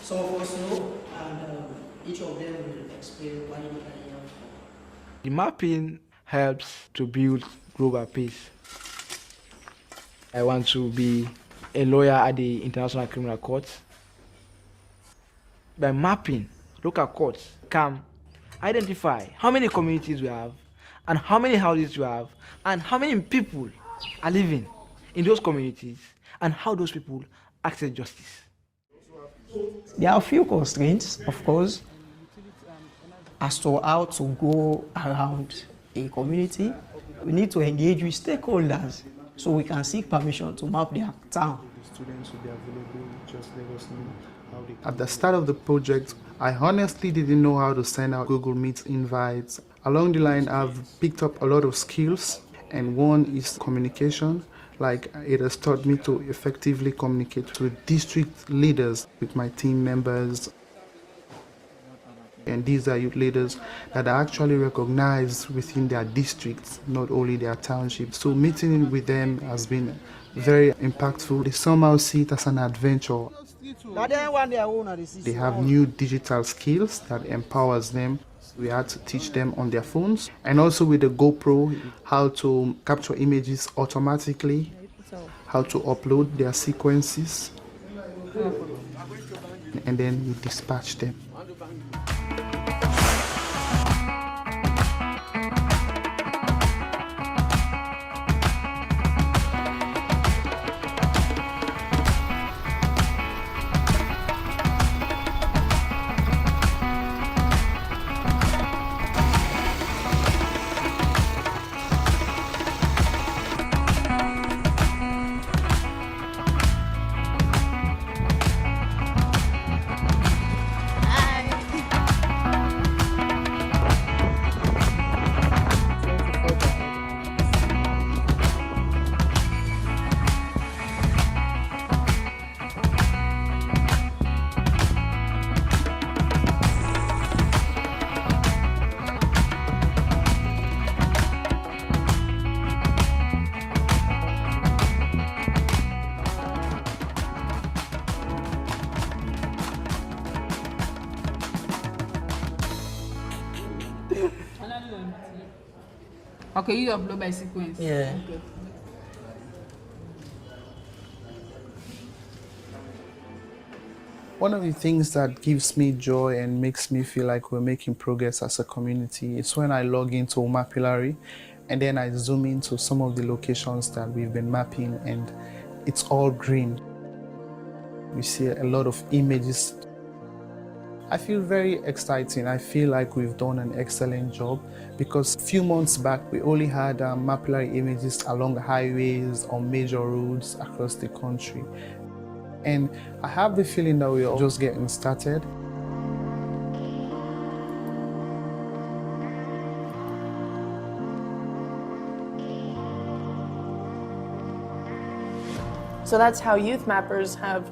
Some of us know, and each of them will explain why they are here. The mapping helps to build global peace. I want to be a lawyer at the International Criminal Court. By mapping, local courts can identify how many communities we have, and how many houses we have, and how many people are living in those communities, and how those people access justice. There are a few constraints, of course, as to how to go around a community. We need to engage with stakeholders so we can seek permission to map their town. Students will be available, just let us know how they... At the start of the project, I honestly didn't know how to send out Google Meet invites. Along the line, I've picked up a lot of skills, and one is communication. Like, it has taught me to effectively communicate with district leaders, with my team members. And these are youth leaders that are actually recognized within their districts, not only their townships. So meeting with them has been very impactful. They somehow see it as an adventure. They have new digital skills that empowers them. We had to teach them on their phones, and also with the GoPro, how to capture images automatically, how to upload their sequences, and then we dispatch them. Okay, you upload by sequence. Yeah. Okay. One of the things that gives me joy and makes me feel like we're making progress as a community is when I log into Mapillary and then I zoom into some of the locations that we've been mapping, and it's all green. We see a lot of images. I feel very exciting. I feel like we've done an excellent job, because a few months back we only had mapillary images along highways on major roads across the country. And I have the feeling that we're just getting started. So that's how YouthMappers have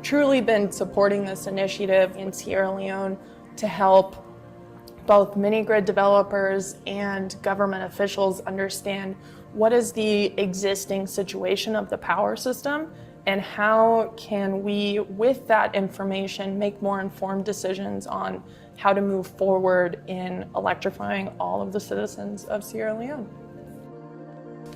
truly been supporting this initiative in Sierra Leone to help both mini-grid developers and government officials understand what is the existing situation of the power system and how can we, with that information, make more informed decisions on how to move forward in electrifying all of the citizens of Sierra Leone.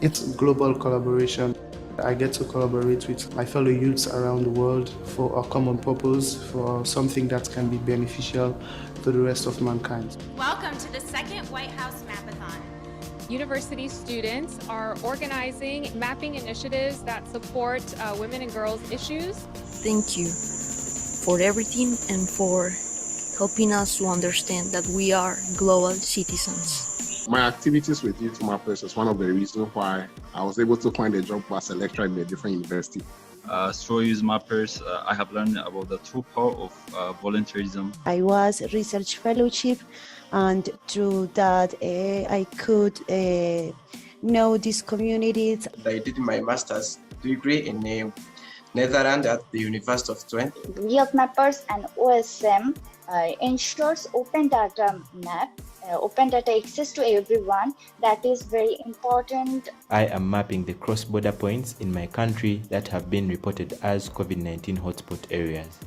It's global collaboration. I get to collaborate with my fellow youths around the world for a common purpose, for something that can be beneficial to the rest of mankind. Welcome to the second White House Mapathon. University students are organizing mapping initiatives that support women and girls issues. thank you for everything and for helping us to understand that we are global citizens. My activities with YouthMappers is one of the reasons why I was able to find a job as a lecturer in a different university. Through YouthMappers, I have learned about the true power of volunteerism. I was research fellowship, and through that I could know these communities. I did my master's degree in Netherlands at the University of Twente. YouthMappers and OSM ensures open data map, open data access to everyone. That is very important. I am mapping the cross-border points in my country that have been reported as COVID-19 hotspot areas.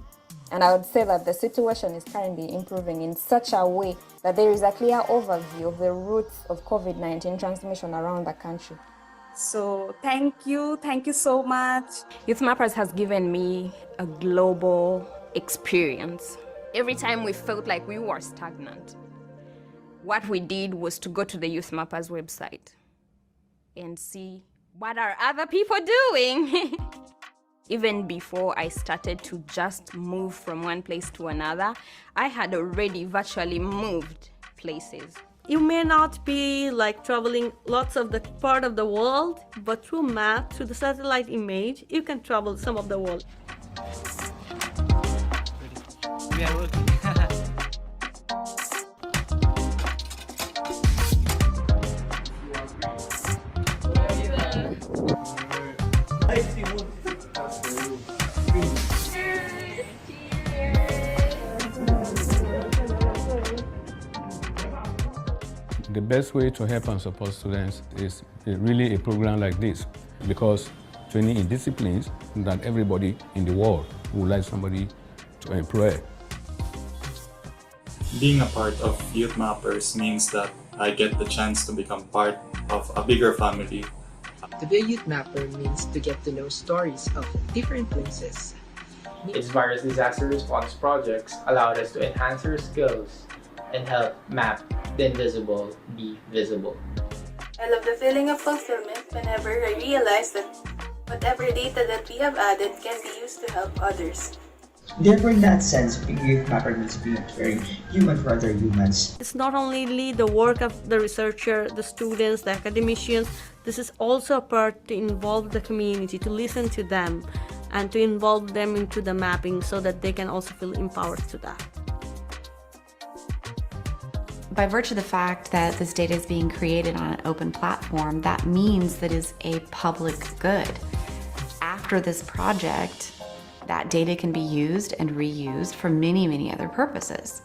And I would say that the situation is currently improving in such a way that there is a clear overview of the routes of COVID-19 transmission around the country. So thank you so much. YouthMappers has given me a global experience. Every time we felt like we were stagnant, what we did was to go to the YouthMappers website and see what are other people doing. Even before I started to just move from one place to another, I had already virtually moved places. You may not be like traveling lots of the part of the world, but through map, through the satellite image, you can travel some of the world. We are working. The best way to help and support students is really a program like this, because training in disciplines that everybody in the world would like somebody to employ. Being a part of YouthMappers means that I get the chance to become part of a bigger family. To be a youth mapper means to get to know stories of different places. Its various disaster response projects allowed us to enhance our skills and help map the invisible be visible. I love the feeling of fulfillment whenever I realize that whatever data that we have added can be used to help others. Therefore, in that sense, being a youth mapper means being a caring human for other humans. It's not only the work of the researcher, the students, the academicians, this is also a part to involve the community, to listen to them, and to involve them into the mapping so that they can also feel empowered to that. By virtue of the fact that this data is being created on an open platform, that means that it is a public good. After this project, that data can be used and reused for many, many other purposes.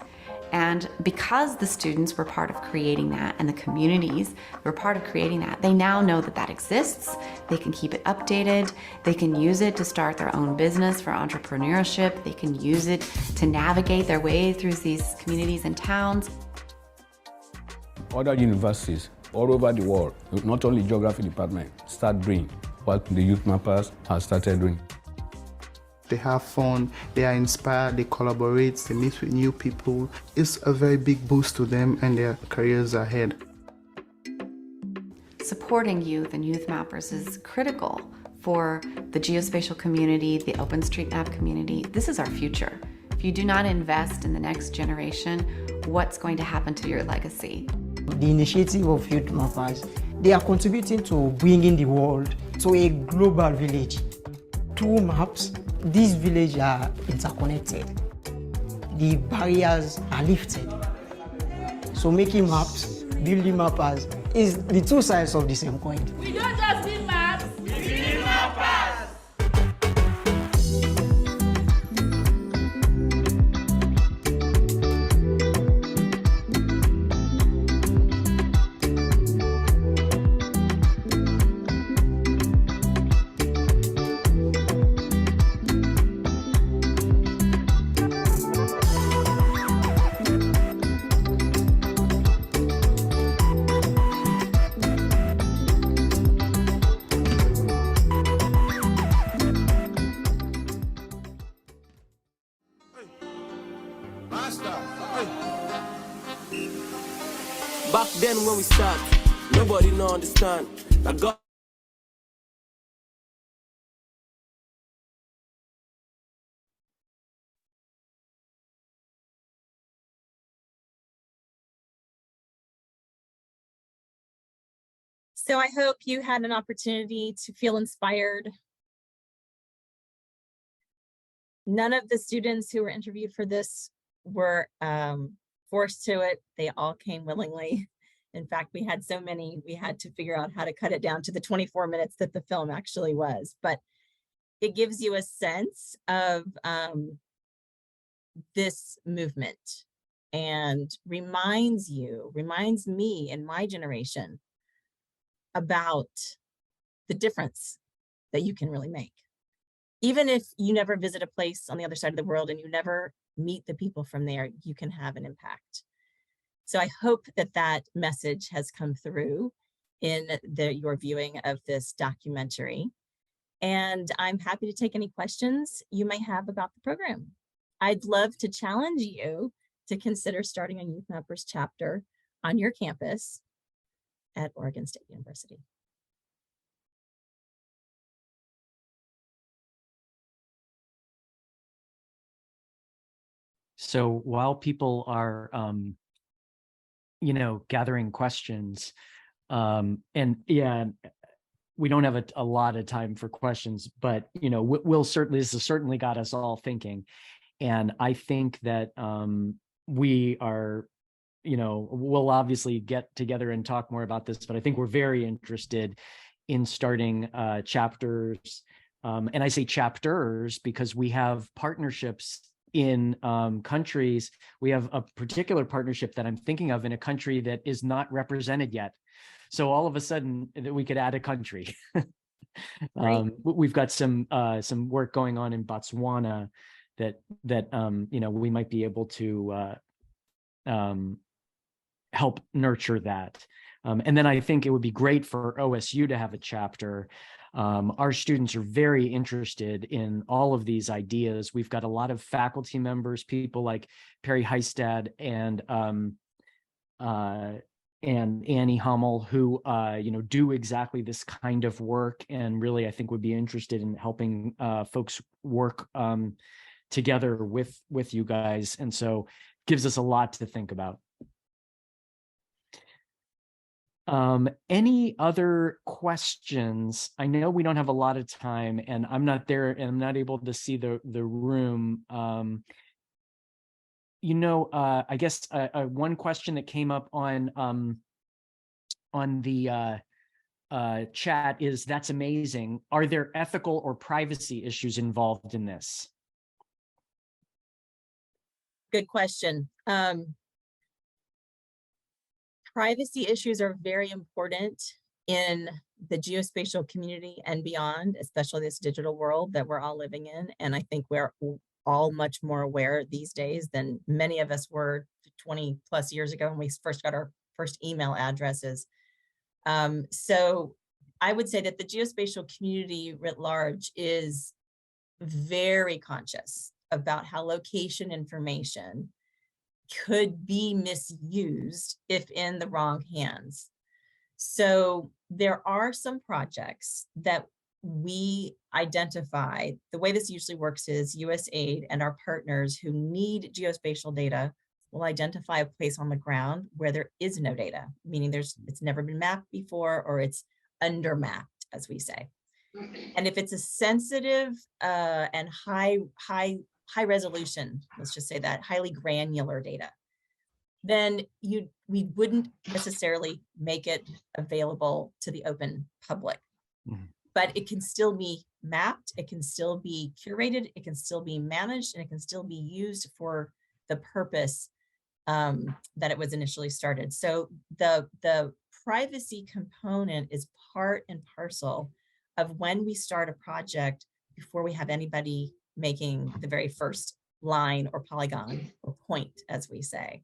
And because the students were part of creating that and the communities were part of creating that, they now know that that exists. They can keep it updated. They can use it to start their own business for entrepreneurship. They can use it to navigate their way through these communities and towns. Other universities all over the world, not only geography department, start doing what the YouthMappers have started doing. They have fun, they are inspired, they collaborate, they meet with new people. It's a very big boost to them and their careers ahead. Supporting youth and YouthMappers is critical for the geospatial community, the OpenStreetMap community. This is our future. If you do not invest in the next generation, what's going to happen to your legacy? The initiative of YouthMappers, they are contributing to bringing the world to a global village. Through maps, these villages are interconnected. The barriers are lifted. So making maps, building mappers is the two sides of the same coin. We don't just build maps, we build mappers. Back then when we start, nobody no understand. Now God So I hope you had an opportunity to feel inspired. None of the students who were interviewed for this were forced to it. They all came willingly. In fact, we had so many, we had to figure out how to cut it down to the 24 minutes that the film actually was. But it gives you a sense of this movement and reminds me and my generation about the difference that you can really make. Even if you never visit a place on the other side of the world and you never meet the people from there, you can have an impact. So I hope that that message has come through in your viewing of this documentary. And I'm happy to take any questions you may have about the program. I'd love to challenge you to consider starting a YouthMappers chapter on your campus at Oregon State University. So while people are, gathering questions, and yeah, we don't have a lot of time for questions, but, this has certainly got us all thinking. And I think that we are, we'll obviously get together and talk more about this, but I think we're very interested in starting chapters. And I say chapters because we have partnerships in countries. We have a particular partnership that I'm thinking of in a country that is not represented yet. So all of a sudden we could add a country. We've got some work going on in Botswana that we might be able to help nurture that. And then I think it would be great for OSU to have a chapter. Our students are very interested in all of these ideas. We've got a lot of faculty members, people like Perry Heistad and Annie Hummel, who do exactly this kind of work, and really I think would be interested in helping folks work together with you guys, and so gives us a lot to think about. Any other questions? I know we don't have a lot of time, and I'm not there, and I'm not able to see the room. I guess one question that came up on the chat is, that's amazing. Are there ethical or privacy issues involved in this? Good question. Privacy issues are very important in the geospatial community and beyond, especially this digital world that we're all living in. And I think we're all much more aware these days than many of us were 20 plus years ago when we first got our first email addresses. So I would say that the geospatial community writ large is very conscious about how location information could be misused if in the wrong hands. So there are some projects that we identify. The way this usually works is USAID and our partners who need geospatial data will identify a place on the ground where there is no data, meaning it's never been mapped before, or it's under mapped, as we say. And if it's a sensitive and high resolution, let's just say that, highly granular data, then we wouldn't necessarily make it available to the open public. Mm-hmm. But it can still be mapped, it can still be curated, it can still be managed, and it can still be used for the purpose that it was initially started. So the privacy component is part and parcel of when we start a project before we have anybody making the very first line or polygon or point, as we say,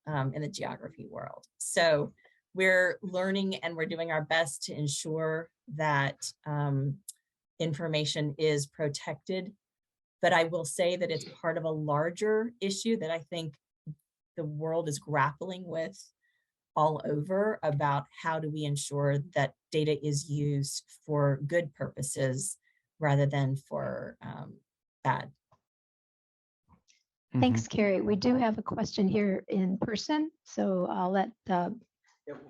in the geography world. So we're learning and we're doing our best to ensure that information is protected. But I will say that it's part of a larger issue that I think the world is grappling with all over, about how do we ensure that data is used for good purposes rather than for bad. Thanks, Carrie. We do have a question here in person, so I'll let. Do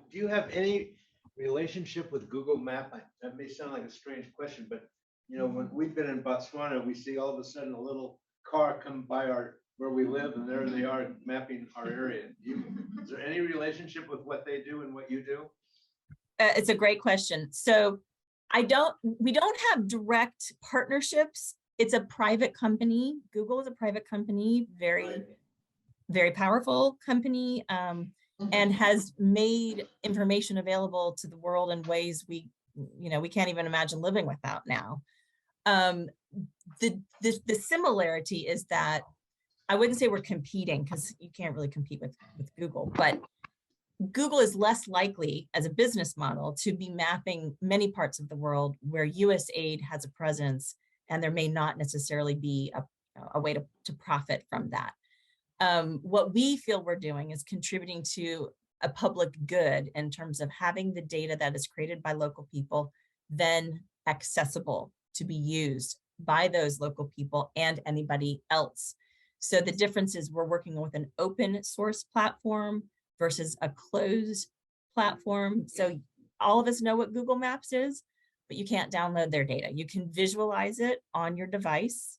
you have any relationship with Google Map? That may sound like a strange question, but you know, when we've been in Botswana, we see all of a sudden a little car come by where we live, and there they are mapping our area. Is there any relationship with what they do and what you do? It's a great question. So we don't have direct partnerships. It's a private company. Google is a private company, very powerful company, and has made information available to the world in ways we can't even imagine living without now. The similarity is that I wouldn't say we're competing, because you can't really compete with Google, but Google is less likely as a business model to be mapping many parts of the world where USAID has a presence, and there may not necessarily be a way to profit from that. What we feel we're doing is contributing to a public good in terms of having the data that is created by local people then accessible to be used by those local people and anybody else. So the difference is we're working with an open source platform versus a closed platform. So all of us know what Google Maps is, but you can't download their data. You can visualize it on your device,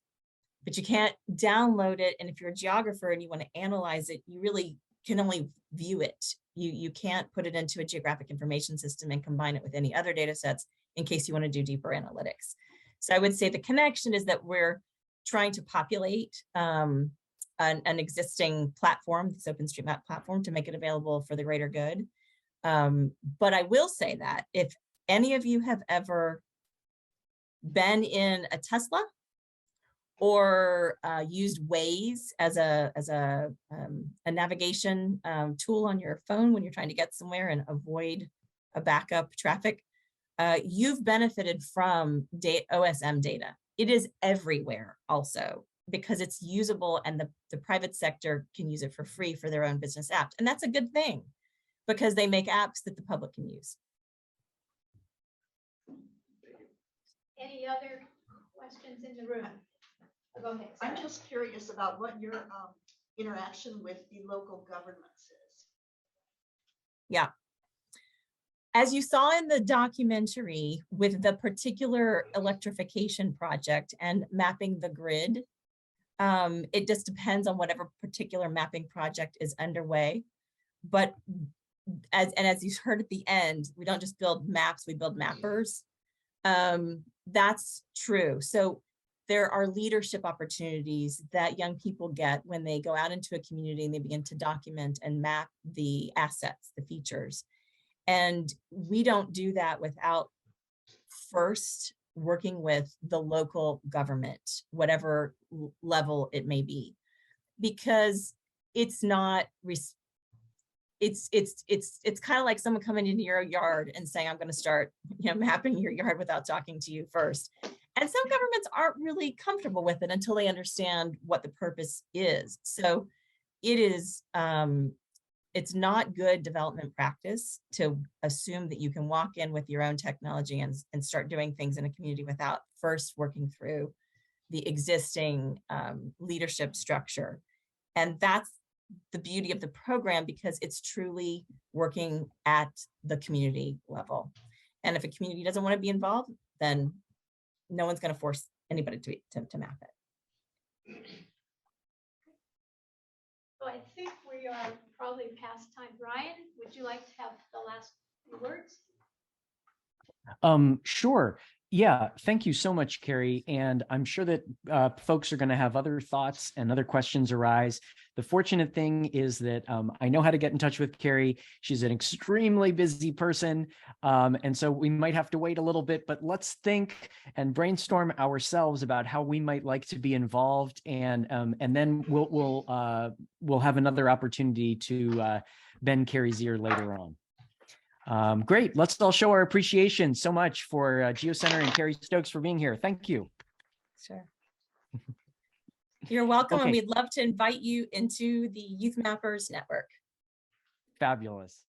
but you can't download it. And if you're a geographer and you want to analyze it, you really can only view it. You can't put it into a geographic information system and combine it with any other data sets in case you want to do deeper analytics. So I would say the connection is that we're trying to populate an existing platform, this OpenStreetMap platform, to make it available for the greater good. But I will say that if any of you have ever been in a Tesla or used Waze as a navigation tool on your phone when you're trying to get somewhere and avoid a backup traffic, you've benefited from OSM data. It is everywhere also, because it's usable and the private sector can use it for free for their own business apps. And that's a good thing, because they make apps that the public can use. Any other questions in the room? Go ahead. I'm just curious about what your interaction with the local governments is. Yeah. As you saw in the documentary with the particular electrification project and mapping the grid, it just depends on whatever particular mapping project is underway. But as you heard at the end, we don't just build maps, we build mappers. That's true. So there are leadership opportunities that young people get when they go out into a community and they begin to document and map the assets, the features. And we don't do that without first working with the local government, whatever level it may be, because it's not, it's kind of like someone coming into your yard and saying, I'm going to start, mapping your yard without talking to you first. And some governments aren't really comfortable with it until they understand what the purpose is. So it is, it's not good development practice to assume that you can walk in with your own technology and start doing things in a community without first working through the existing leadership structure. And that's the beauty of the program, because it's truly working at the community level. And if a community doesn't want to be involved, then no one's going to force anybody to map it. So I think we are probably past time. Brian, would you like to have the last few words? Sure. Yeah, thank you so much, Carrie. And I'm sure that folks are going to have other thoughts and other questions arise. The fortunate thing is that I know how to get in touch with Carrie. She's an extremely busy person. And so we might have to wait a little bit, but let's think and brainstorm ourselves about how we might like to be involved. And then we'll have another opportunity to bend Carrie's ear later on. Great. Let's all show our appreciation so much for GeoCenter and Carrie Stokes for being here. Thank you. Sure. You're welcome. Okay. And we'd love to invite you into the YouthMappers network. Fabulous.